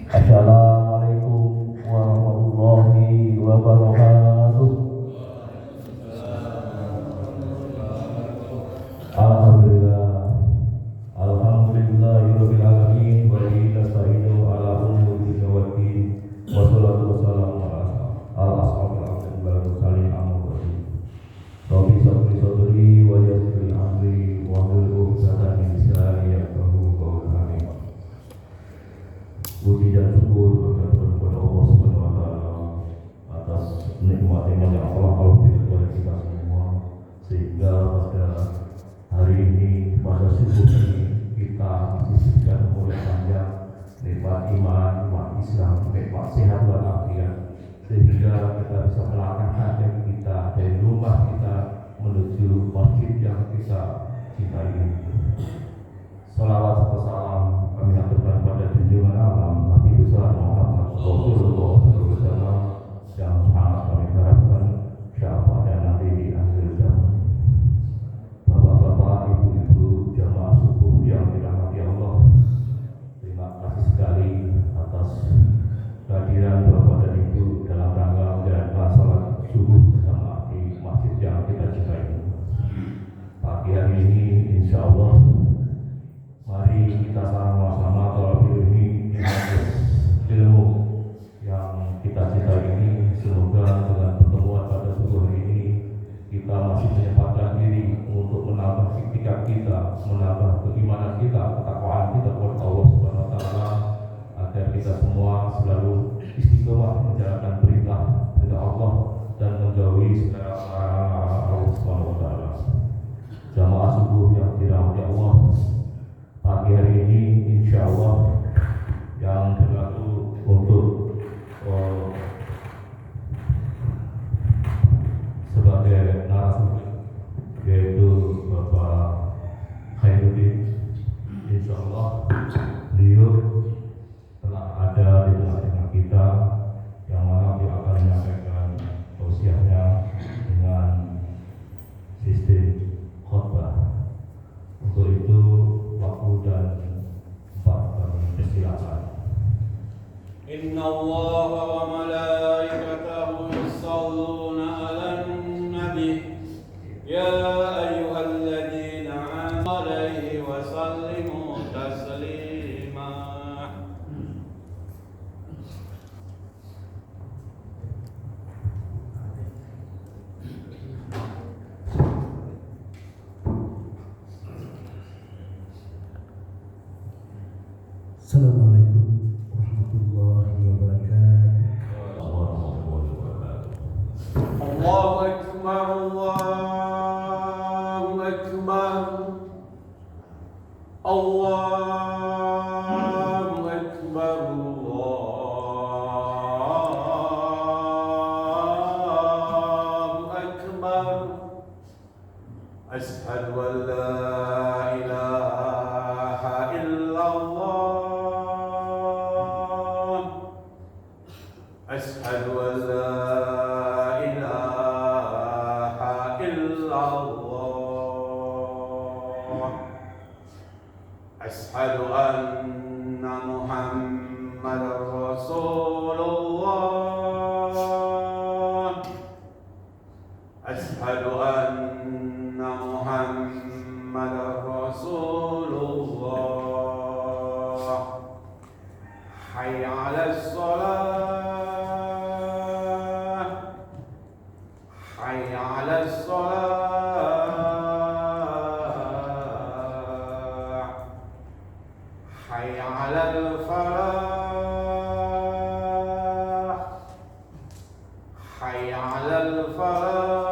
Assalamualaikum warahmatullahi wabarakatuh. Alhamdulillah, alhamdulillahirabbil alamin wa bihi nasta'inu ala umuri dunya waddin. Wassalatu wassalamu ala asrofil anbiya'i wal mursalin amma ba'du. Rabbi shrah li sadri wa yassir li amri wahlul 'uqdatam min lisani yafqahu qawli. Puji dan syukur kepada Allah Subhanahu wa taala atas nikmat-nikmat yang Allah berikan kepada kita semua, sehingga pada hari ini, pada subuh ini, kita disisihkan oleh panjang nikmat iman, nikmat Islam, nikmat sehat walafiat, sehingga kita bisa melangkahkan kaki kita dari rumah kita menuju masjid yang kita cintai ini. Salawat serta salam kami aturkan pada junjungan alam Nabi besar Muhammad Rasulullah SAW yang sangat kami harapkan syafaat dan nanti di akhir zaman. Bapak-bapak, ibu-ibu, jamaah subuh yang dirahmati Allah, terima kasih sekali atas kehadiran Bapak dan Ibu dalam rangka menjalankan salat subuh bersama di masjid yang kita cintai. Pagi hari ini, insya Allah, mari kita sama-sama tolong ilmi ilmu yang kita cintai ini. Semoga dengan pertemuan pada subuh ini kita masih menyempatkan diri untuk menambah itikad kita, menambah keimanan kita, ketakwaan kita kepada Allah Subhanahu wa taala, agar kita semua selalu istiqomah menjalankan perintah Allah dan menjauhi segala larangan Allah Subhanahu wa taala. Jamaah subuh yang dirahmati Allah, pagi hari ini insya Allah yang berlaku untuk sebagai narasumber yaitu Bapak Khairuddin. Insya Allah beliau telah ada di tengah-tengah kita, yang mana dia akan menyampaikan tausiahnya dengan sistem khotbah. Untuk itu waktu dan tempat kami persilakan. Inna Allah wa malaikatahu yusalluna 'alan nabi ya ayyuhalladzina amanu 'alaihi wa sallimu taslima. Assalamualaikum warahmatullahi wabarakatuh. Allahu akbar, Allahu akbar, Allahu akbar, Allahu akbar. Ashhadu an la ilaha illallah. Ashhadu an la ilaha illallah. Ashhadu anna Muhammadar Rasulullah. Ashhadu anna Muhammadar Rasulullah. Hayya 'alas shalah, hayya 'alas shalah, hayya 'alal falah, hayya 'alal falah.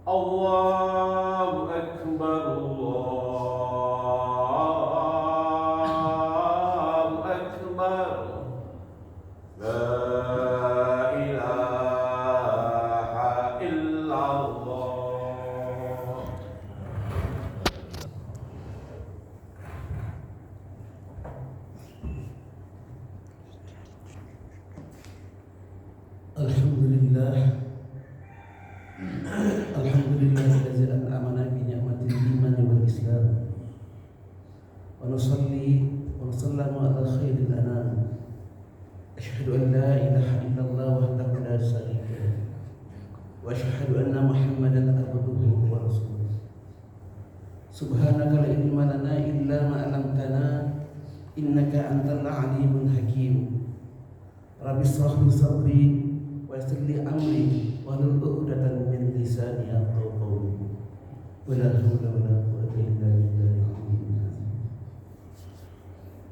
Allahu akbar, Allahu akbar. La ilaha illallah. ونصلي ونسلم على خير الأنام. أشهد أن لا إله إلا الله وحده لا شريك له وأشهد أن محمدا عبده ورسوله. سبحانك لا علم لنا إلا ما علمتنا إنك أنت العليم الحكيم. رب اشرح لي صدري ويسر لي أمري واحلل عقدة من لساني يفقهوا قولي. ولا حول ولا قوة إلا بالله العلي العظيم.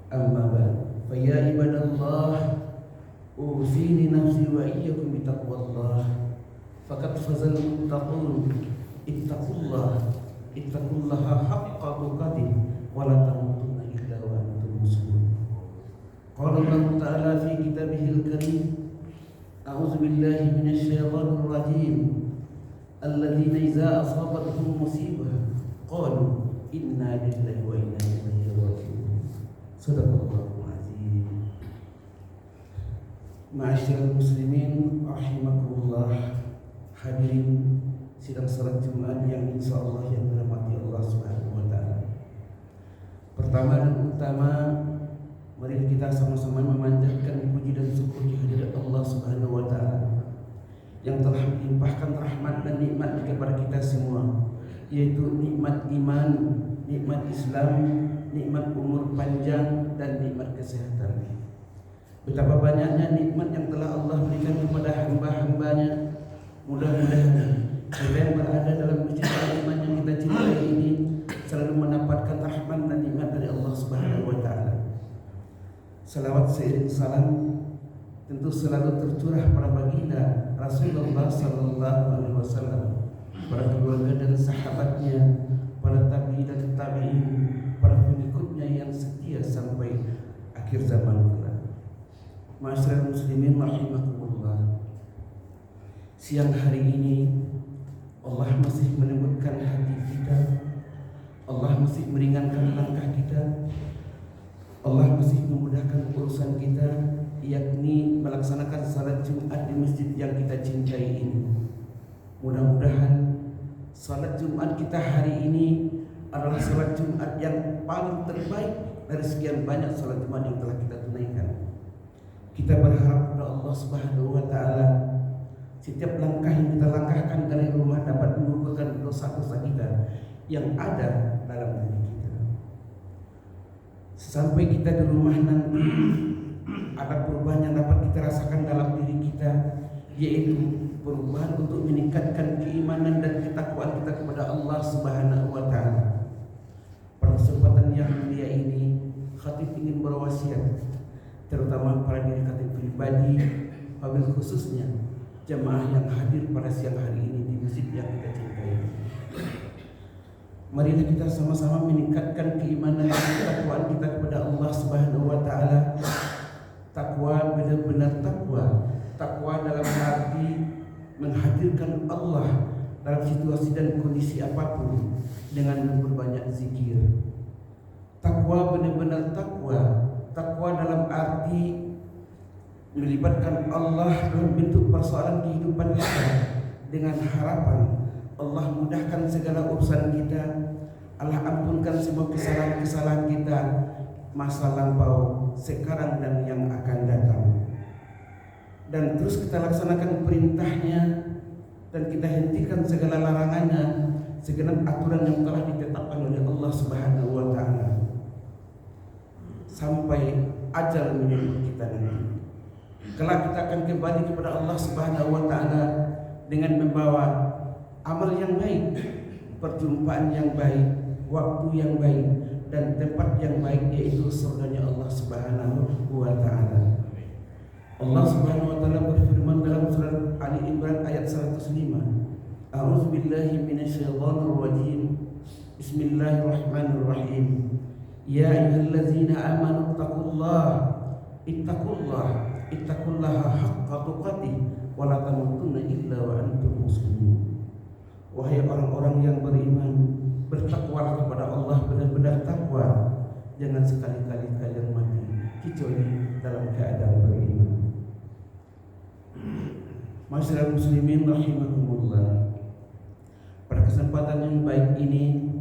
أما بعد فيا عباد الله أوصيني نفسي وإياكم بتقوى الله فقد فاز المتقون. اتقوا الله حق تقاته ولا تموتن إلا وأنتم مسلمون. قال الله تعالى في كتابه الكريم: أعوذ بالله من الشيطان الرجيم الذين إذا أصابتهم مصيبة قالوا إنا لله وإنا إليه راجعون. صدق الله العظيم. Ma'asyiral muslimin rahimakumullah. Hadirin sidang salat Jumat yang insyaallah yang dirahmati Allah Subhanahu wa taala. Pertama dan utama, mari kita sama-sama memanjatkan puji dan syukur kehadirat Allah Subhanahu wa taala yang telah melimpahkan rahmat dan nikmat kepada kita semua, yaitu nikmat iman, nikmat Islam, nikmat umur panjang dan nikmat kesehatan. Betapa banyaknya nikmat yang telah Allah berikan kepada hamba-hambanya. Mudah-mudahan kita yang berada dalam masjid Al-Iman yang kita cintai ini selalu mendapatkan rahmat dan nikmat dari Allah Subhanahu wa taala. Salawat seiring salam tentu selalu tercurah pada baginda Rasulullah sallallahu alaihi wasallam, para keluarga dan sahabatnya, para tabi'in dan tabi'in, para pengikutnya yang setia sampai akhir zaman kelak. Ma'asyiral muslimin rahimakumullah. Siang hari ini Allah masih melembutkan hati kita, Allah masih meringankan langkah kita, Allah masih memudahkan urusan kita, yakni melaksanakan salat Jumat di masjid yang kita cintai ini. Mudah-mudahan salat Jumat kita hari ini adalah salat Jumat yang paling terbaik dari sekian banyak salat Jumat yang telah kita tunaikan. Kita berharap kepada Allah Subhanahu wa taala setiap langkah yang kita langkahkan dari rumah dapat mengukurkan dosa-dosa kita yang ada dalam diri kita. Sampai kita di rumah nanti ada perubahan yang dapat kita rasakan dalam diri kita, yaitu perubahan untuk meningkatkan keimanan dan ketakwaan kita kepada Allah Subhanahu wa taala. Pada kesempatan yang mulia ini, khatib ingin berwasiat terutama para diri khatib pribadi, wabil khususnya jemaah yang hadir pada siang hari ini di masjid yang kita cintai. Marilah kita sama-sama meningkatkan keimanan dan ketakwaan kita kepada Allah Subhanahu wa taala. Takwa benar-benar takwa. Takwa dalam arti menghadirkan Allah dalam situasi dan kondisi apapun dengan memperbanyak zikir. Takwa benar-benar takwa. Takwa dalam arti melibatkan Allah dalam bentuk persoalan kehidupan kita dengan harapan Allah mudahkan segala urusan kita, Allah ampunkan semua kesalahan-kesalahan kita masa lampau, sekarang dan yang akan datang. Dan terus kita laksanakan perintahnya dan kita hentikan segala larangannya, segenap aturan yang telah ditetapkan oleh Allah Subhanahu wa taala. Sampai ajal menyebut kita nanti. Kelak kita akan kembali kepada Allah Subhanahu wa taala dengan membawa amal yang baik, perjumpaan yang baik, waktu yang baik dan tempat yang baik, yaitu surganya Allah Subhanahu wa taala. Allah Subhanahu wa taala berfirman dalam surat Ali Imran ayat 105. A'udzu billahi minasyaitonir rajim. Bismillahirrahmanirrahim. Ya ayyuhallazina amanu ittaqullaha haqqa tuqatih wa la tamutunna illa wa antum muslimun. Wahai orang-orang yang beriman, bertakwalah kepada Allah benar-benar takwa. Jangan sekali-kali kalian mati kecuali dalam keadaan beriman. Masyarakat muslimin rahimakumullah. Pada kesempatan yang baik ini,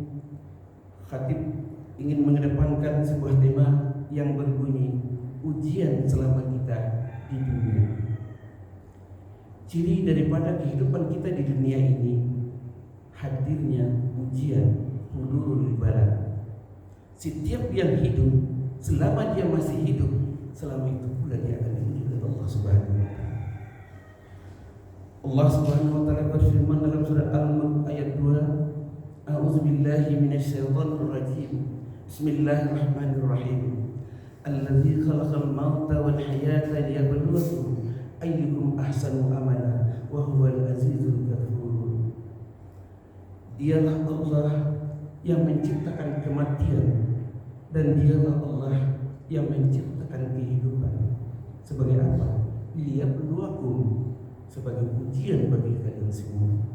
khatib ingin mengedepankan sebuah tema yang berbunyi ujian selama kita di dunia. Ciri daripada kehidupan kita di dunia ini hadirnya ujian hululul bala. Setiap yang hidup, selama dia masih hidup, selama itu pula dia akan diuji oleh Allah Subhanahu wa taala. Allah Subhanahu wa taala berfirman dalam surat Al-Mulk ayat 2, A'udzubillahi minasyaitonir rajim. Bismillahirrahmanirrahim. Alladzi khalaqal mauta wal hayata liyabluwakum ayyukum ahsanu amala wa huwal azizul ghafur. Dialah Allah yang menciptakan kematian dan dialah Allah yang menciptakan kehidupan. Sebagai apa? Liyabluwakum, sebagai ujian bagi kalian semua.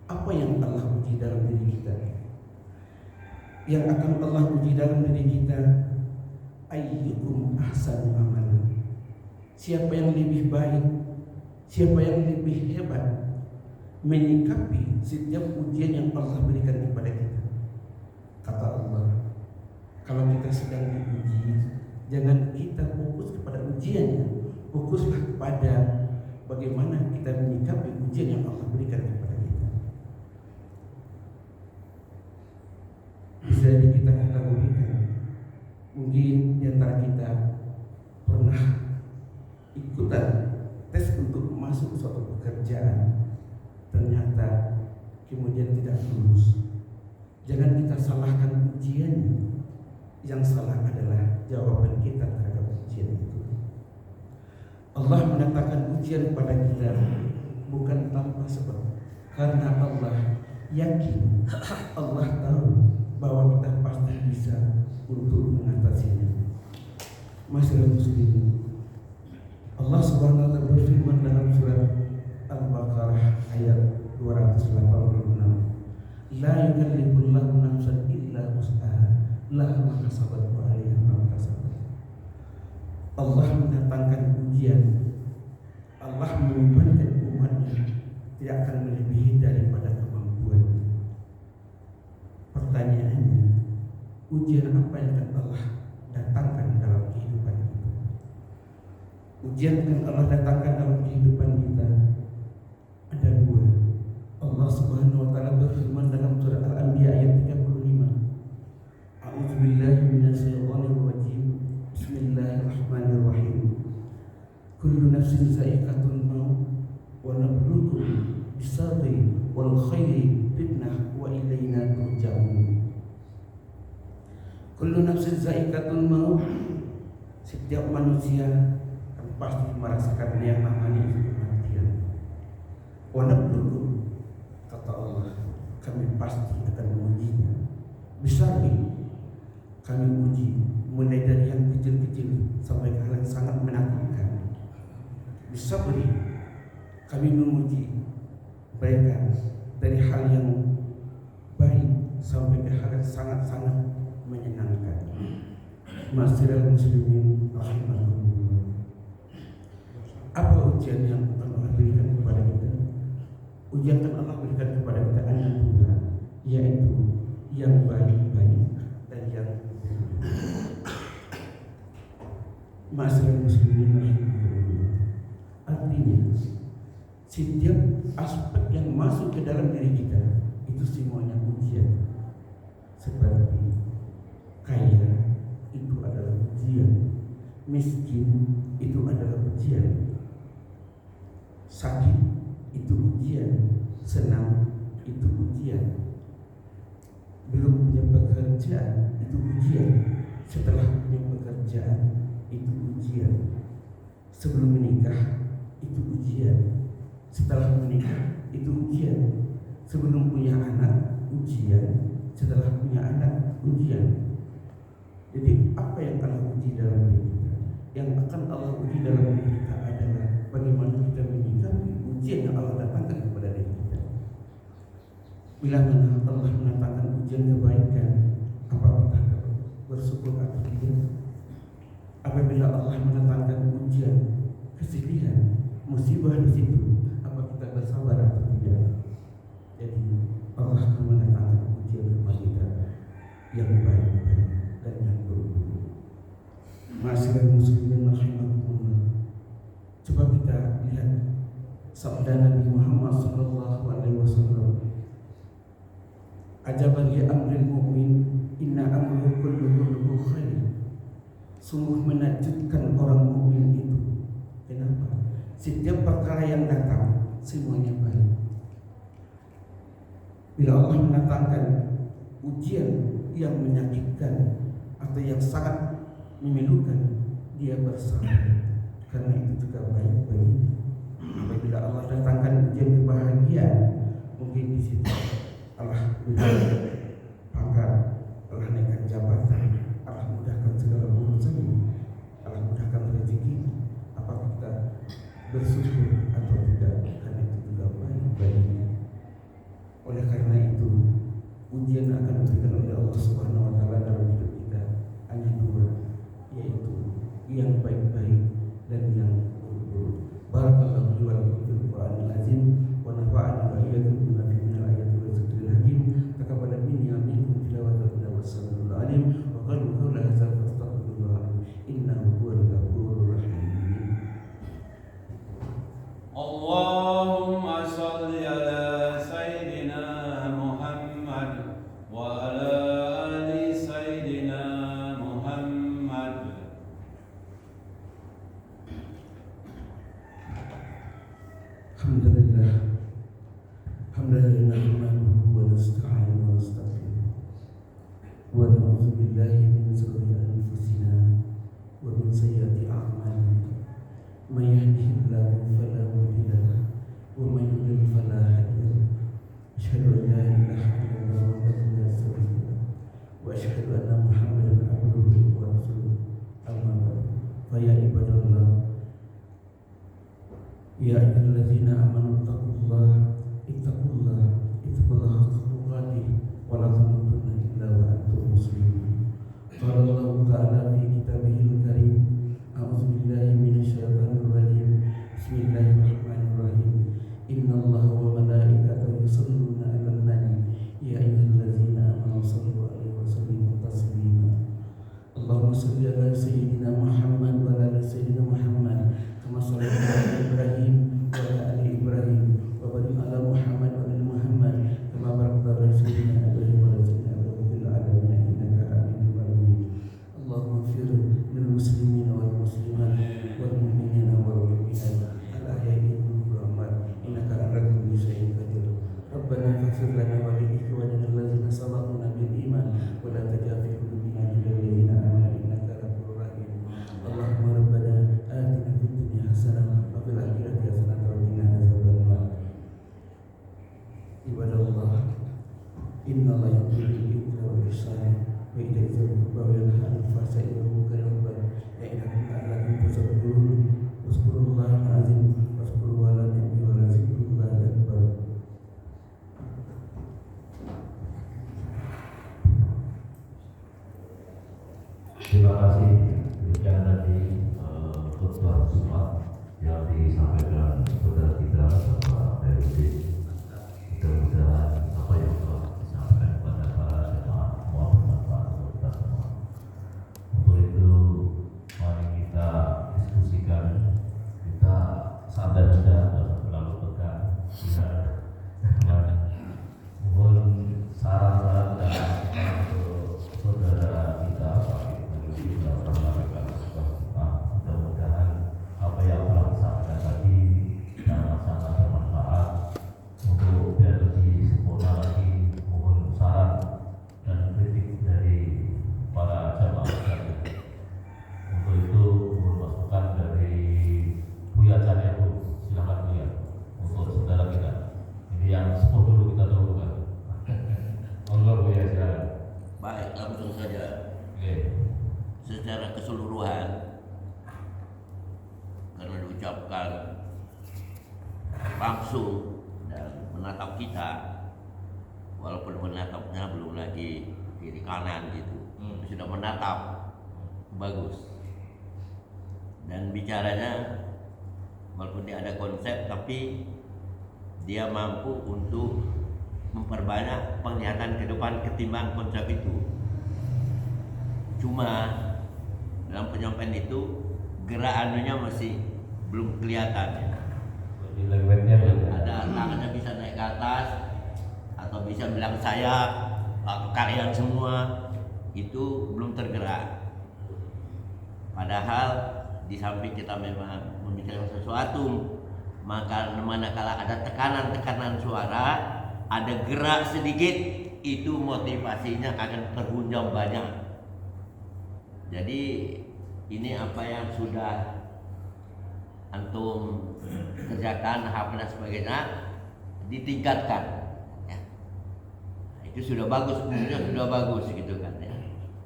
Apa yang Allah uji dalam diri kita? Yang akan Allah uji dalam diri kita, ayyukum ahsanu amalan. Siapa yang lebih baik, siapa yang lebih hebat menyikapi setiap ujian yang Allah berikan kepada kita. Kata Allah, kalau kita sedang diuji, jangan kita fokus kepada ujiannya, fokuslah kepada bagaimana kita menyikapi ujian yang Allah berikan kepada kita. Bisa kita kategorikan, mungkin di antara kita pernah ikutan tes untuk masuk suatu pekerjaan, ternyata kemudian tidak lulus. Jangan kita salahkan ujiannya, yang salah adalah jawaban kita terhadap ujian itu. Allah mendatangkan ujian kepada kita bukan tanpa sebab, karena Allah yakin, Allah tahu bahwa kita pasti bisa untuk mengatasinya. Masyarakat muslimin, Allah Subhanahu wa taala berfirman dalam surat Al-Baqarah ayat 286, la yukallifullahu nafsan illa wus'aha, laha ma kasabat wa 'alaiha ma kasabat. Allah mendatangkan ujian, Allah membebankan umatnya tidak akan melebihi daripada kemampuan. Pertanyaannya, ujian apa yang akan Allah datangkan dalam kehidupan kita? Ujian yang Allah datangkan dalam kehidupan kita ada dua. Allah Subhanahu wa taala berfirman dalam surah Al-Anbiya ayat 35. A'udzubillahi minasyaitonir rajim. Bismillahirrahmanirrahim. Kullu nafsin za'iqatul maut wa nabluukum bis-sabri wal khairi fitnah wa ilaina turja'un. Kullu nafsin za'iqatul maut. Setiap manusia akan pasti merasakan yang namanya kematian. Wa nabluukum, kata Allah, kami pasti akan mengujinya. Bisabri, kami uji mulai dari yang kecil-kecil sampai ke hal yang sangat menakutkan. Bisabri, kami menguji mereka dari hal yang baik sampai ke hal yang sangat-sangat menyenangkan. Masyiral muslimin rahimakumullah. Apa ujian yang Allah berikan kepada kita? Ujian yang Allah berikan kepada kita ada dua, yaitu yang baik-baik dan yang buruk. Masyiral muslimin rahimakumullah. Artinya, setiap aspek yang masuk ke dalam diri kita itu semuanya ujian. Seperti kaya itu adalah ujian, miskin itu adalah ujian, sakit itu ujian, senang itu ujian, belum punya pekerjaan itu ujian, setelah punya pekerjaan itu ujian, sebelum menikah itu ujian, setelah menikah itu ujian, sebelum punya anak ujian, setelah punya anak ujian. Jadi apa yang Allah uji dalam diri kita? Yang akan Allah uji dalam diri kita adalah bagaimana kita menyikapi ujian yang Allah datangkan kepada diri kita. Bila mana Allah mendatangkan ujian kebaikan, apa kita bersyukur atau tidak? Apabila Allah mendatangkan ujian kesedihan, musibah di situ, apa kita bersabar atau tidak? Jadi Allah akan mendatangkan ujian kepada kita. yang baik-baik dan yang buruk. Ma'asyiral muslimin rahimakumullah. Coba kita lihat sabda Nabi Muhammad sallallahu alaihi wasallam. Ajaban li amril mu'min, inna amruhu kulluhu lahu khair. Sungguh menakjubkan orang mukmin itu. Kenapa? Setiap perkara yang datang semuanya baik. Bila Allah mendatangkan ujian yang menyakitkan atau yang sangat memilukan, dia bersabar, karena itu juga baik bagi. Apabila Allah datangkan ujian kebahagiaan, mungkin di situ Allah berikan pangkat, Allah naikkan jabatan, Allah mudahkan segala urusan, Allah mudahkan rezeki. Apakah kita bersyukur atau tidak? Karena itu juga baik baginya. Oleh karena itu, ujian akan diberikan oleh Allah Subhanahu wa taala dalam hidup kita hanya dua, yaitu yang baik-baik dan yang buruk. Barakallahu li wa lakum fil Qur'anil azim wa nafa'ani wa iyyakum bima fihi minal ayati wa dzikril hakim. Taqabbal minni wa minkum tilawatahu wa sallallahu alaihi wa qalu qawla hadza fastaghfirullah innahu huwal ghafurur rahim. Allahumma shalli ala Sayyidina Muhammad wa ala ali Sayyidina Muhammad. Alhamdulillah, hamdan nahmaduhu wa nasta'inuhu wa nastaghfiruh wa na'udzu billahi min shururi anfusina wa min sayyiati a'malina. May yahdihillahu fala mudilla lahu wa may yudlil fala hadiya lahu. Asyhadu an la ilaha illallah wahdahu la syarika lahu wa asyhadu anna Muhammadan abduhu wa rasuluh. Amma ba'du. Fa ya ibadallah, ya ayyuhallazina amanu taqullaha haqqa tuqatih wa la tamutunna illa wa antum muslimun. Qala Allah ta'ala fi kitabihil karim, a'udzu billahi minasyaitonir rajim. Bismillahirrahmanirrahim. Innallaha wa malaikatahu yusholluna 'alan nabi ya ayyuhallazina amanu shallu 'alaihi wa sallimu taslima. Allahumma shalli ala sayyidina Muhammad wa ala ali sayyidina Muhammad kama shallaita ala Ibrahim wa ala ali Ibrahim wa barik ala Muhammad wa ali Muhammad kama barakta ala sayyidina Ibrahim wa ala sayyidina Ibrahim fil alamin innaka Hamidum Majid. Allahumma ighfir lil muslimina wal muslimat wal mu'minina wal mu'minat al ahya'i minhum wal amwat innaka ala kulli syai'in qadir. Rabbana ighfir lana wa li ikhwanina allazina sabaquna bil iman wa la taj'al fi qulubina ghillan lil ladzina amanu innaka ghafurur rahim. Allahumma rabbana atina fid dunya hasanah wa fil akhirati hasanah wa qina adzabannar. Ibadallah, innallaha ya'muru bil 'adli wal ihsani wa ita'i dzil qurba wa yanha 'anil fahsya'i wal munkari wal baghi ya'idukum la'allakum tadhakkarun. Wazkurullahal 'azim wazkuruhu 'ala ni'mi wa la dzikrullahi akbar. Terima kasih demikian tadi khutbah Jumat yang disampaikan saudara kita Bapak Herudin. Mudah-mudahan apa yang telah disampaikan kepada para jemaah semua bermanfaat untuk kita semua. Untuk itu mari kita diskusikan, kita santai saja, tidak terlalu tegang. Mohon saran-saran dan untuk saudara kita Pak Ibu yang menyampaikan mudah-mudahan apa yang telah disampaikan tadi sangat-sangat bermanfaat untuk biar lebih sempurna lagi. Mohon saran dan kritik dari para jamaah sekalian. Untuk itu mohon masukan dari Buya Cahaya, silakan Buya, untuk saudara kita. Ini yang sepuh dulu kita dahulukan. Monggo Buya, silakan. Baik, langsung saja. Oke. Secara keseluruhan, karena diucapkan langsung dan menatap kita, walaupun menatapnya belum lagi kiri kanan gitu, sudah menatap, bagus. Dan bicaranya walaupun dia ada konsep, tapi dia mampu untuk memperbanyak penglihatan ke depan ketimbang konsep itu. Cuma dalam penyampaian itu gerak anunya masih belum kelihatan ya. Jadi lewetnya Ada tangannya bisa naik ke atas atau bisa bilang saya atau kalian semua, itu belum tergerak. Padahal di samping kita memang membicarakan sesuatu, maka manakala ada tekanan-tekanan suara, ada gerak sedikit, itu motivasinya akan terhunjam banyak. Jadi ini apa yang sudah antum kerjakan, hafal dan sebagainya, ditingkatkan ya. Itu sudah bagus, umumnya sudah bagus gitu kan ya.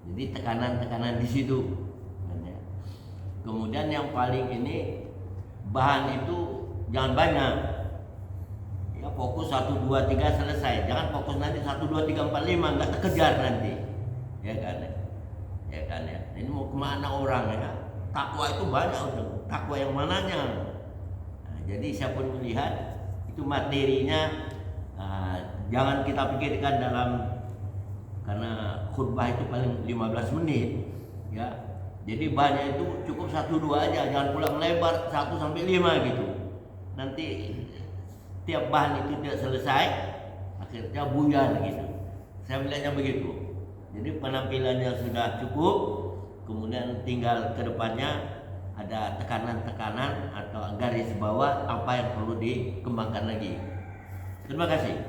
Jadi tekanan-tekanan di situ kan, ya. Kemudian yang paling ini, bahan itu jangan banyak ya, fokus 1, 2, 3 selesai, jangan fokus nanti 1, 2, 3, 4, 5 nggak terkejar nanti ya kan ya kan ya. Ini mau kemana orang ya, takwa itu banyak, takwa yang mananya. Nah, jadi siapapun melihat itu materinya, jangan kita pikirkan dalam, karena khutbah itu paling 15 menit ya. Jadi banyak itu cukup 1, 2 aja, jangan pulang lebar 1 sampai 5 gitu. Nanti tiap bahan itu tidak selesai, akhirnya buyar gitu. Saya melihatnya begitu. Jadi penampilannya sudah cukup, kemudian tinggal ke depannya ada tekanan-tekanan atau garis bawah apa yang perlu dikembangkan lagi. Terima kasih.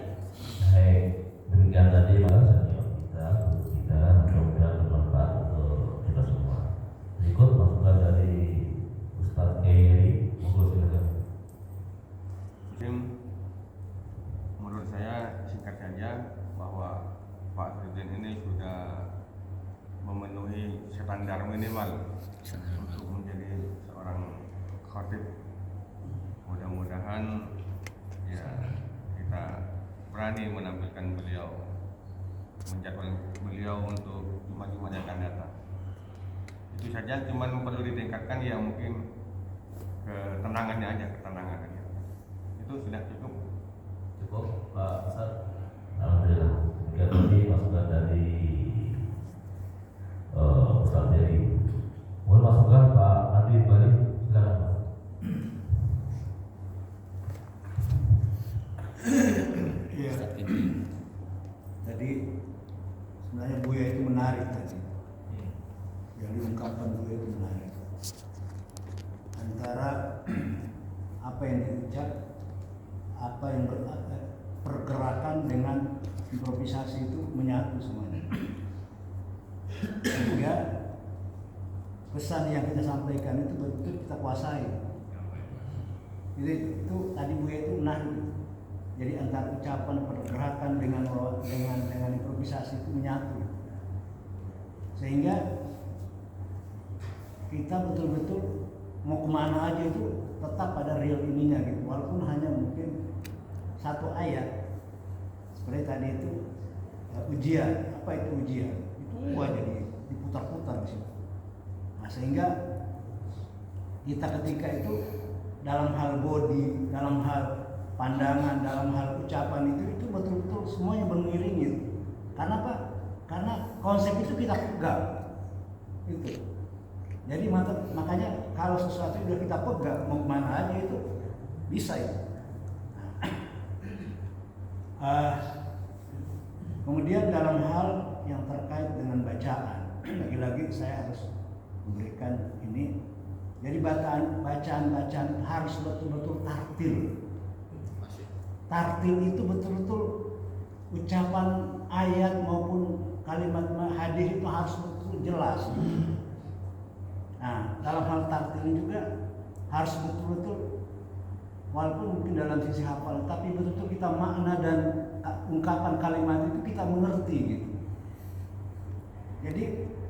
Baik, demikian tadi bahasannya kita mudah-mudahan bermanfaat untuk kita semua. Berikut masukan dari Ustadz Kiai, monggo silakan. Menurut saya singkat saja bahwa Pak Presiden ini sudah memenuhi standar minimal untuk menjadi seorang khatib. Mudah-mudahan ya kita berani menampilkan beliau, menjadwal beliau untuk Jumat-Jumat yang akan datang. Itu saja, cuman perlu ditingkatkan ya mungkin ketenangannya aja, ketenangan aja. Itu sudah cukup. Cukup Pak Ustadz. Alhamdulillah. Demikian tadi masukan dari Ustadz Dery. Mohon masukan Pak Adi Bali, silakan. Iya. Tadi sebenarnya Buya itu menarik tadi. Yang diungkapkan Buya itu menarik. Antara apa yang diucap, apa yang pergerakan dengan improvisasi itu menyatu semuanya. Sehingga pesan yang kita sampaikan itu betul kita kuasai. Jadi itu tadi Buya itu menarik. Jadi antara ucapan, pergerakan dengan improvisasi itu menyatu. Sehingga kita betul-betul mau kemana aja itu tetap ada real ininya gitu. Walaupun hanya mungkin satu ayat. Seperti tadi itu ujian. Apa itu ujian? Itu jadi diputar-putar di situ. Nah, sehingga kita ketika itu dalam hal body, dalam hal pandangan, dalam hal ucapan itu betul-betul semuanya beriringi. Karena apa? Karena konsep itu kita pegang. Itu. Jadi makanya kalau sesuatu sudah kita pegang, mau kemana aja itu bisa ya. Kemudian dalam hal yang terkait dengan bacaan, lagi-lagi saya harus memberikan ini. Jadi bacaan harus betul-betul tartil. Tartil itu betul-betul ucapan ayat maupun kalimat hadis itu harus betul jelas. Nah, dalam hal tartil juga harus betul-betul, walaupun mungkin dalam sisi hafal, tapi betul-betul kita makna dan ungkapan kalimat itu kita mengerti gitu. Jadi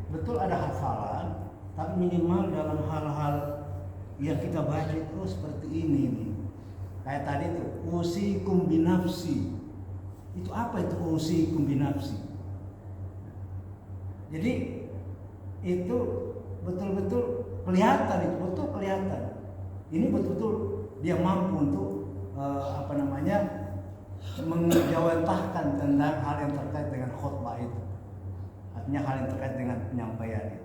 betul ada hafalan, tapi minimal dalam hal-hal yang kita baca itu seperti ini nih. Kayak tadi itu usikum binafsi. Itu apa itu usikum binafsi? Jadi itu betul-betul kelihatan, itu betul kelihatan. Ini betul-betul dia mampu untuk menjawantahkan tentang hal yang terkait dengan khutbah itu. Artinya hal yang terkait dengan penyampaian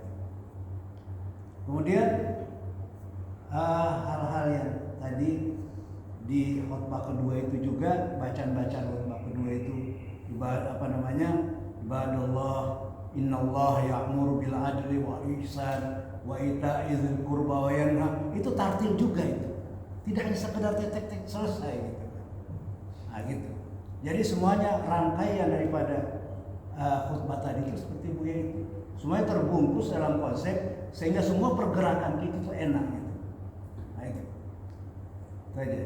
Kemudian hal-hal yang tadi di khutbah kedua itu juga, bacaan-bacaan khutbah kedua itu ibadallah innallah ya'muru bil adli wa ihsan wa ita'i dzil qurba wa yanha, itu tartil juga itu. Tidak hanya sekedar tek-tek selesai gitu. Nah gitu. Jadi semuanya rangkaian daripada khutbah tadi itu seperti Buya itu. Semuanya terbungkus dalam konsep sehingga semua pergerakan kita itu enak gitu. Nah itu. Saja.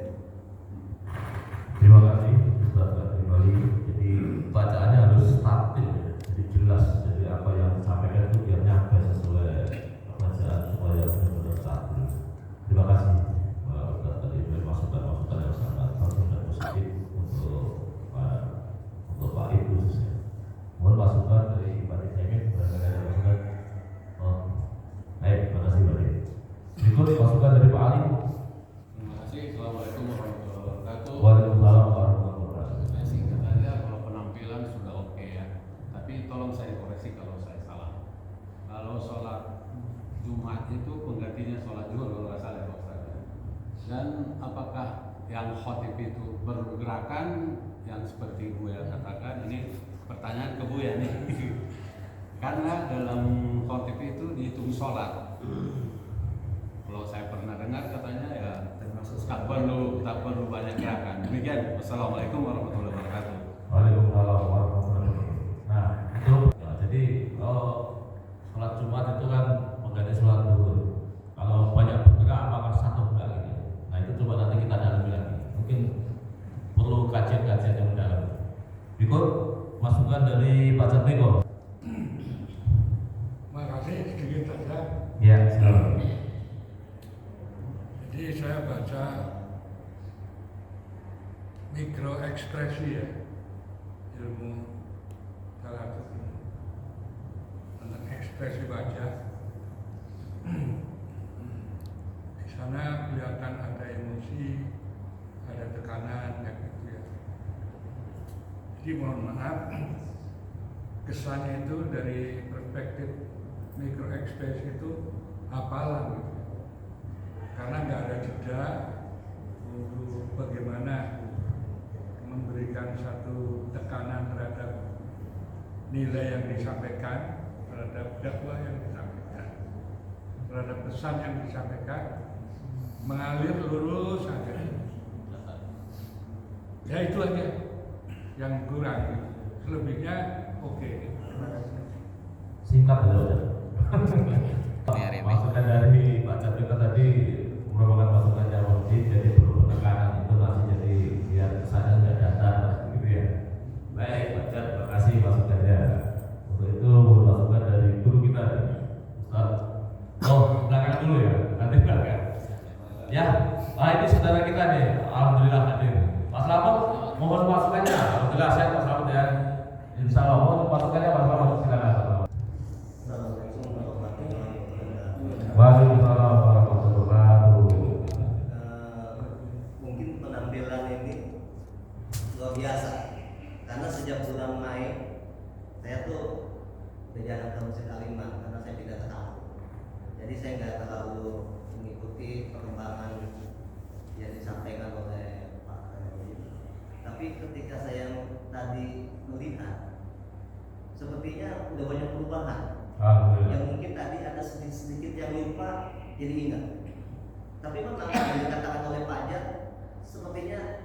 Terima kasih Ustaz kembali. Jadi bacaannya harus stabil, jadi jelas. Jadi apa yang disampaikan itu biar nyampe sesuai bacaan supaya benar-benar stabil. Terima kasih Ustaz tadi masukan-masukan yang sangat bagus dan positif untuk Pak Ibu khususnya. Mohon masukan dari Pak Ibu barangkali ada masukan. Baik, terima kasih Pak Ibu. Berikut masukan dari Pak Ali. Terima kasih. Assalamualaikum warahmatullahi wabarakatuh. Waalaikumsalam warahmatullahi wabarakatuh. Saya singkat saja, kalau penampilan sudah oke ya. Tapi tolong saya koreksi kalau saya salah. Kalau sholat Jumat itu penggantinya sholat zuhur kalau nggak salah Pak Ustaz. Dan apakah yang khotib itu bergerakan yang seperti Buya katakan, ini pertanyaan ke Buya nih. Karena dalam khotib itu dihitung sholat. Kalau saya pernah dengar katanya ya tak perlu banyak gerakan. Demikian. Wassalamualaikum warahmatullahi wabarakatuh. Waalaikumsalam warahmatullahi wabarakatuh. Nah itu ya, jadi sholat Jumat itu kan mengganti sholat zuhur. Kalau banyak bergerak apakah satu enggak gitu. Nah itu coba nanti kita dalami lagi. Mungkin perlu kajian-kajian yang mendalam. Berikut masukan dari Pak Jatmiko. Makasih, sedikit saja. Ya, silakan. Jadi saya baca mikro ekspresi ya, ilmu salah satu tentang ekspresi wajah. Di sana kelihatan ada emosi, ada tekanan, kayak gitu ya. Jadi mohon maaf, kesannya itu dari perspektif mikro ekspresi itu hafalan gitu. Karena nggak ada jeda untuk bagaimana memberikan satu tekanan terhadap nilai yang disampaikan, terhadap dakwah yang disampaikan, terhadap pesan yang disampaikan, mengalir lurus saja. Ya itu aja yang kurang. Selebihnya oke. Terima kasih. Singkat saja. Masukan dari Pak Jatmiko tadi merupakan masukan yang wajib, jadi perlu penekanan itu masih jadi biar kesannya nggak datar gitu ya. Baik Pak Jat, terima kasih masukannya. Untuk itu masukan dari guru kita Ustaz. Oh belakang dulu ya, nanti belakang. Ya, ini saudara kita nih, alhamdulillah hadir. Mas Slamet, mohon masukannya. Alhamdulillah saya Mas Slamet ya. Insya Allah mohon masukannya Mas Slamet, silakan. Waalaikumsalam warahmatullahi wabarakatuh. Mungkin penampilan ini luar biasa karena sejak bulan Mei saya tuh menjalankan musik Kaliman karena saya tidak tahu, jadi saya nggak terlalu mengikuti perkembangan yang disampaikan oleh Pak Khairul. Tapi ketika saya tadi melihat sepertinya udah banyak perubahan. Yang mungkin tadi ada sedikit yang lupa jadi ingat. Tapi memang yang dikatakan oleh Pak Jat sepertinya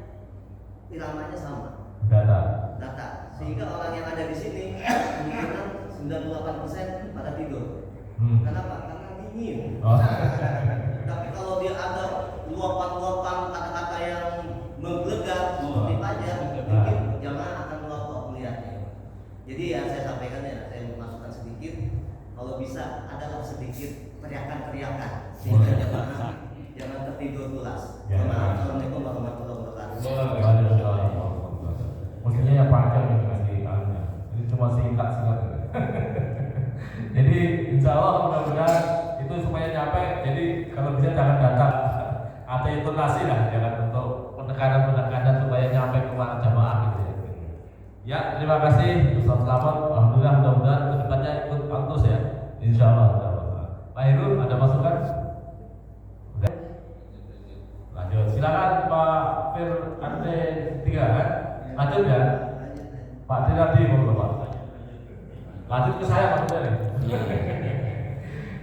iramanya sama. Data. Sehingga orang yang ada di sini kemungkinan 98% pada tidur. Kenapa? Karena dingin. Tapi kalau dia ada luapan-luapan kata-kata yang menggelegar seperti Pak Jat, mungkin jamaah akan melotot melihatnya. Jadi yang saya sampaikan ya, saya memasukkan sedikit. Kalau bisa adalah sedikit teriakan-teriakan sehingga jangan tertidur pulas. Assalamualaikum warahmatullahi wabarakatuh. Maksudnya yang panjang yang kasih kalinya. Ini cuma singkat-singkat. Jadi insya Allah mudah-mudahan itu supaya nyampe. Jadi kalau bisa jangan datang. Ada intonasi lah, jangan untuk penekanan supaya nyampe ke mana jamaah gitu ya. Ya, terima kasih Ustaz Slamet. Alhamdulillah mudah-mudahan kedepannya ikut antus ya. Insya Allah. Pak Heru ada masukan?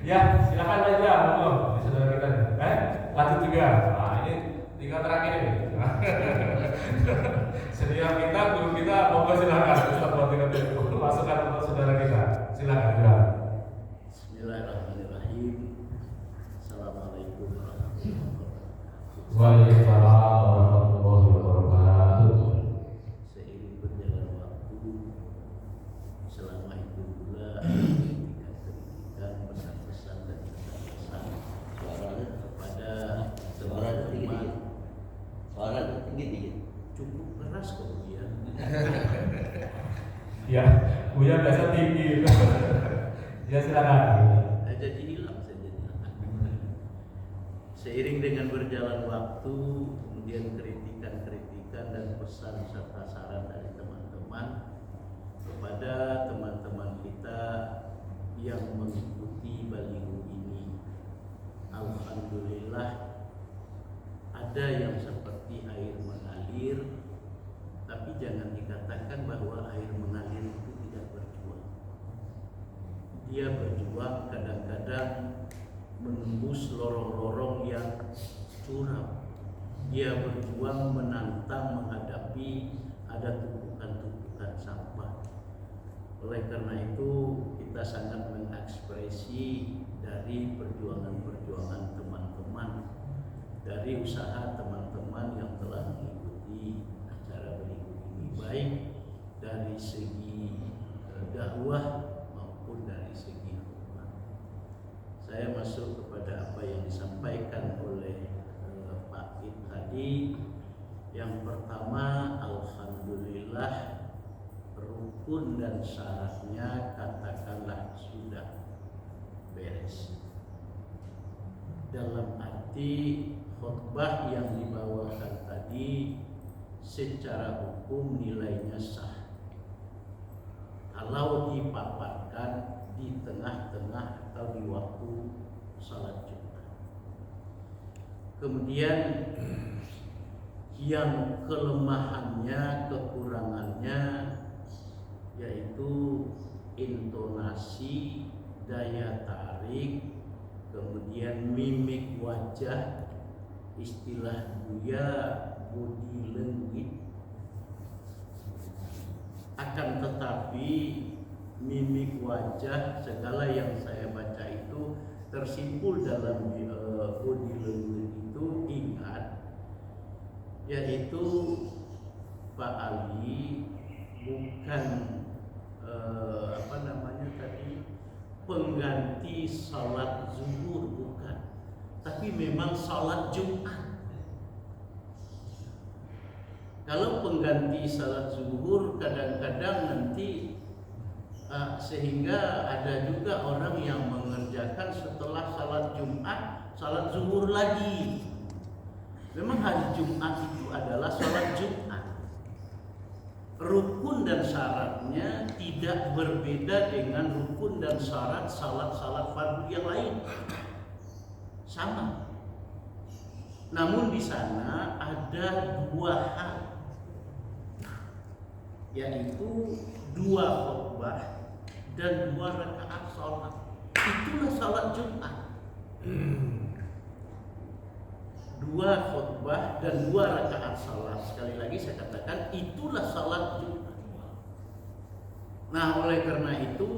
Ya, silakan aja, monggo, saudara kita. Lanjut juga. Nah, ini tinggal terakhir ini. Senior kita, guru kita, monggo silakan. Ustaz buat kita masukan untuk saudara kita. Silakan. Ya. Bismillahirrahmanirrahim. Assalamualaikum warahmatullahi wabarakatuh. Waalaikumsalam warahmatullahi wabarakatuh. Seiring berjalan waktu, selama itu pula kritikan pesan-pesan dan pesan-pesan kepada teman-teman. Suara tinggi. Cukup keras kemudian. Ya, Buya biasa tinggi. Ya silakan. Jadi hilang saja. Seiring dengan berjalan waktu, kemudian kritikan-kritikan dan pesan serta saran dari teman-teman kepada teman-teman kita yang mengikuti baliho ini. Alhamdulillah, ada yang seperti air mengalir, tapi jangan dikatakan bahwa air mengalir itu tidak berjuang. Dia berjuang kadang-kadang menembus lorong-lorong yang curam. Dia berjuang menantang menghadapi ada tumpukan-tumpukan sampah. Oleh karena itu kita sangat mengekspresi dari perjuangan-perjuangan teman-teman, dari usaha teman-teman yang telah mengikuti acara berikut ini, baik dari segi dakwah maupun dari segi khutbah. Saya masuk kepada apa yang disampaikan oleh Pak Id tadi. Yang pertama, alhamdulillah rukun dan syaratnya katakanlah sudah beres. Dalam arti khutbah yang dibawakan tadi secara hukum nilainya sah kalau dipaparkan di tengah-tengah atau di waktu salat Jumat. Kemudian yang kelemahannya, kekurangannya yaitu intonasi, daya tarik, kemudian mimik wajah, istilah Buya body language. Akan tetapi mimik wajah, segala yang saya baca itu tersimpul dalam body language itu, ingat, yaitu Pak Ali bukan pengganti salat zuhur, bukan, tapi memang salat Jumat. Kalau pengganti salat zuhur kadang-kadang nanti sehingga ada juga orang yang mengerjakan setelah salat Jumat salat zuhur lagi. Memang hari Jumat itu adalah salat Jumat. Rukun dan syaratnya tidak berbeda dengan rukun dan syarat salat-salat fardu yang lain. Sama. Namun di sana ada dua hal, yaitu 2 khutbah dan 2 rakaat sholat. Itulah salat Jumat. 2 khutbah dan 2 rakaat salat. Sekali lagi saya katakan itulah salat Jumat. Nah, oleh karena itu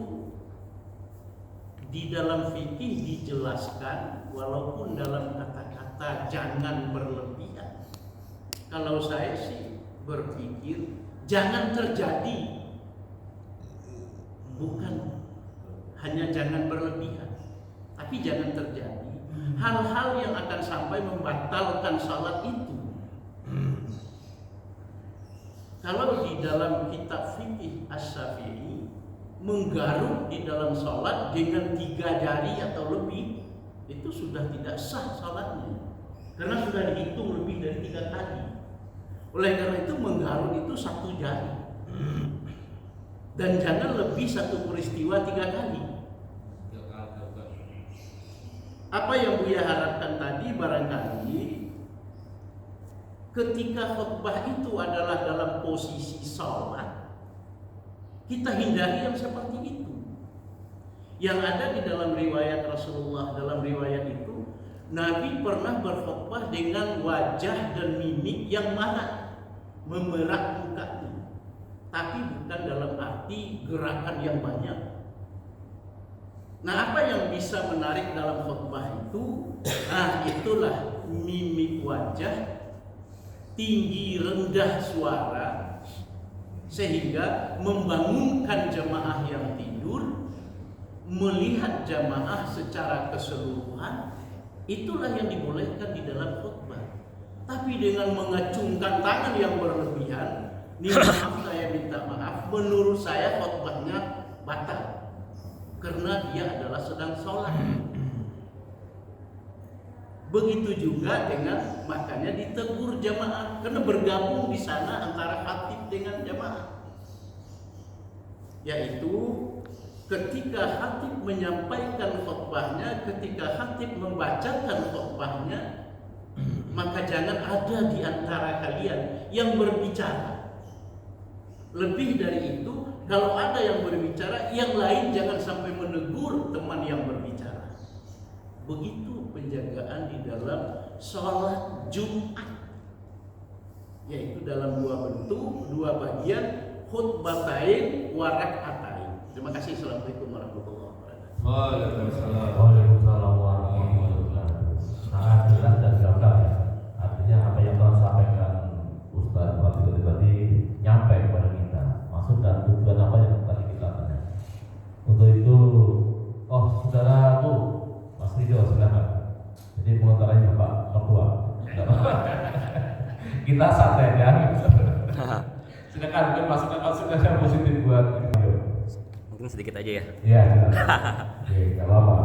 di dalam fikih dijelaskan, walaupun dalam kata-kata jangan berlebihan. Kalau saya sih berpikir jangan terjadi, bukan hanya jangan berlebihan, tapi jangan terjadi hal-hal yang akan sampai membatalkan salat itu. Kalau di dalam kitab fikih Asy-Syafi'i menggaruk di dalam salat dengan 3 jari atau lebih, itu sudah tidak sah salatnya, karena sudah dihitung lebih dari 3 kali. Oleh karena itu menggaruk itu 1 jari, dan jangan lebih 1 peristiwa 3 kali. Apa yang Buya harapkan tadi barangkali ketika khutbah itu adalah dalam posisi salat, kita hindari yang seperti itu. Yang ada di dalam riwayat Rasulullah, dalam riwayat itu Nabi pernah berkhutbah dengan wajah dan mimik yang marah, memerah mukanya, tapi bukan dalam arti gerakan yang banyak. Nah, apa yang bisa menarik dalam khutbah itu? Nah, itulah mimik wajah, tinggi rendah suara, sehingga membangunkan jamaah yang tidur, melihat jamaah secara keseluruhan. Itulah yang dibolehkan di dalam khutbah. Tapi dengan mengacungkan tangan yang berlebihan, ini maaf, saya minta maaf, menurut saya khutbahnya batal, karena dia adalah sedang sholat. Begitu juga dengan, makanya ditegur jamaah, karena bergabung di sana antara khatib dengan jamaah, yaitu ketika khatib menyampaikan khutbahnya, ketika khatib membacakan khutbahnya, maka jangan ada di antara kalian yang berbicara. Lebih dari itu, kalau ada yang berbicara, yang lain jangan sampai menegur teman yang berbicara. Begitu penjagaan di dalam sholat Jumat, yaitu dalam dua bentuk, dua bagian, khutbatain wa rak'atain. Terima kasih. Assalamualaikum warahmatullahi wabarakatuh. Waalaikumsalam warahmatullahi wabarakatuh. Sangat jelas dan gamblang ya. Artinya apa yang telah sampaikan Ustaz waktu tadi nyampe kepada kita. Maksud dan tujuan apa yang tadi kita tanya. Untuk itu, saudara tuh Mas Ridho silakan. Jadi pengantaranya Pak Ketua. Kita santai ya. Silakan mungkin masukan positif buat video. Mungkin sedikit aja ya. Iya. Oke, nggak apa-apa.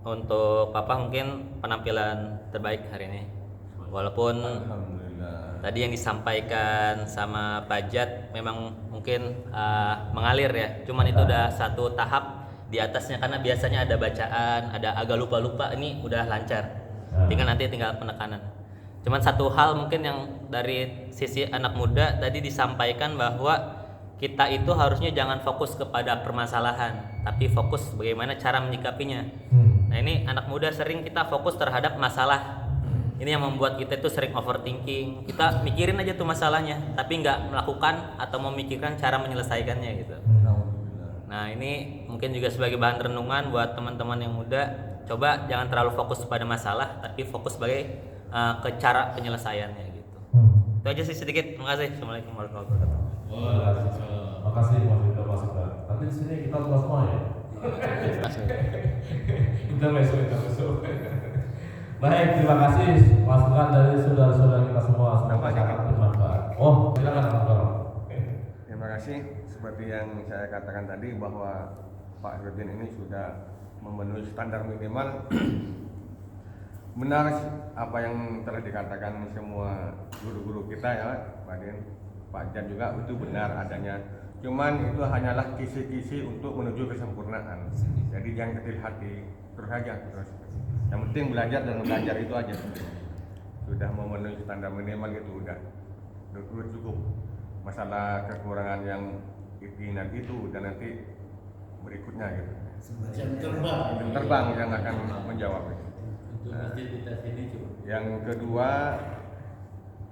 Untuk Papa mungkin penampilan terbaik hari ini. Walaupun tadi yang disampaikan sama Pak Jat memang mungkin mengalir ya. Cuman itu udah satu tahap di atasnya, karena biasanya ada bacaan, ada agak lupa-lupa, ini udah lancar. Tinggal penekanan. Cuman satu hal mungkin yang dari sisi anak muda tadi disampaikan bahwa kita itu harusnya jangan fokus kepada permasalahan, tapi fokus bagaimana cara menyikapinya. Nah, ini anak muda sering kita fokus terhadap masalah. Ini yang membuat kita itu sering overthinking. Kita mikirin aja tuh masalahnya, tapi nggak melakukan atau memikirkan cara menyelesaikannya gitu. Nah, ini mungkin juga sebagai bahan renungan buat teman-teman yang muda. Coba jangan terlalu fokus pada masalah, tapi fokus sebagai ke cara penyelesaiannya gitu. Itu aja sih sedikit. Terima kasih. Assalamualaikum warahmatullahi wabarakatuh. Makasih Mas Ridho, Mas Iqbal. Tapi di sini kita tua semua ya. Kita besok. Baik, terima kasih masukan dari saudara-saudara kita semua. Semoga sangat bermanfaat. Silakan Mas Iqbal. Terima kasih. Seperti yang saya katakan tadi bahwa Pak Rudin ini sudah memenuhi standar minimal. Benar apa yang telah dikatakan semua guru-guru kita ya, Pak Din, Pak Jan juga, itu benar adanya. Cuman itu hanyalah kisi-kisi untuk menuju kesempurnaan. Jadi jangan kecil hati, terus aja terus. Yang penting belajar dan belajar itu aja. Sudah memenuhi standar minimal gitu udah cukup. Masalah kekurangan yang dan itu dan nanti berikutnya gitu. Jam terbang yang akan menjawab. Yang kedua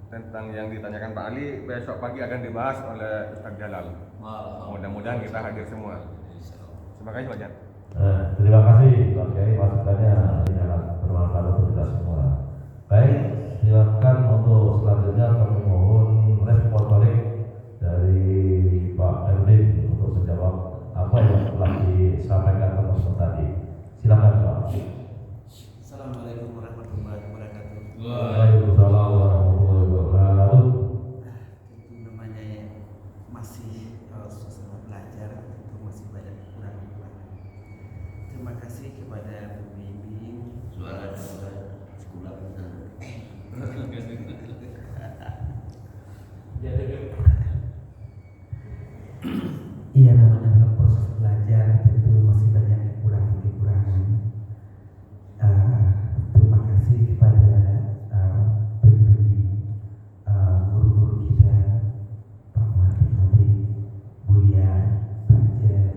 tentang yang ditanyakan Pak Ali, besok pagi akan dibahas oleh Ustaz Jalal. Mudah-mudahan kita hadir semua. Terima kasih Pak Jan. Terima kasih Pak Kiai, masukannya sangat bermanfaat untuk kita semua. Baik, silakan untuk selanjutnya kami mohon respon balik dari Pak Erwin untuk menjawab apa yang telah disampaikan teman-teman tadi. Silakan Pak. Assalamualaikum warahmatullahi wabarakatuh. Waalaikumsalam warahmatullahi wabarakatuh. Itu namanya masih suasana belajar, itu masih banyak kurang-kurang. Terima kasih kepada pembimbing Suara sekolah kita. Iya, namanya dalam proses belajar tentu masih banyak kekurangan-kekurangan. Terima kasih kepada pembimbing, guru-guru kita, Pak Mati, Buya, Pak Jan,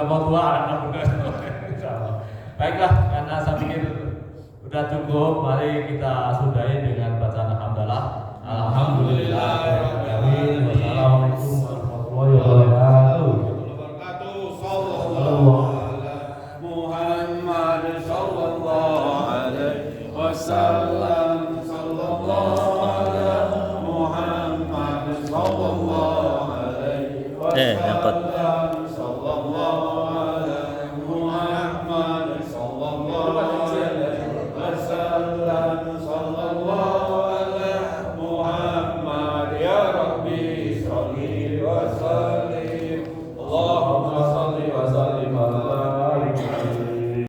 mau tua anak muda. Insyaallah. Baiklah, karena saya pikir udah cukup, mari kita sudahi dengan bacaan alhamdulillah. Alhamdulillah. Wassalamualaikum warahmatullahi wabarakatuh. Muhammad sallallahu alaihi wasallam sallallahu alaihi Muhammad sallallahu alaihi wasallam sallallahu alaihi Muhammad sallallahu alaihi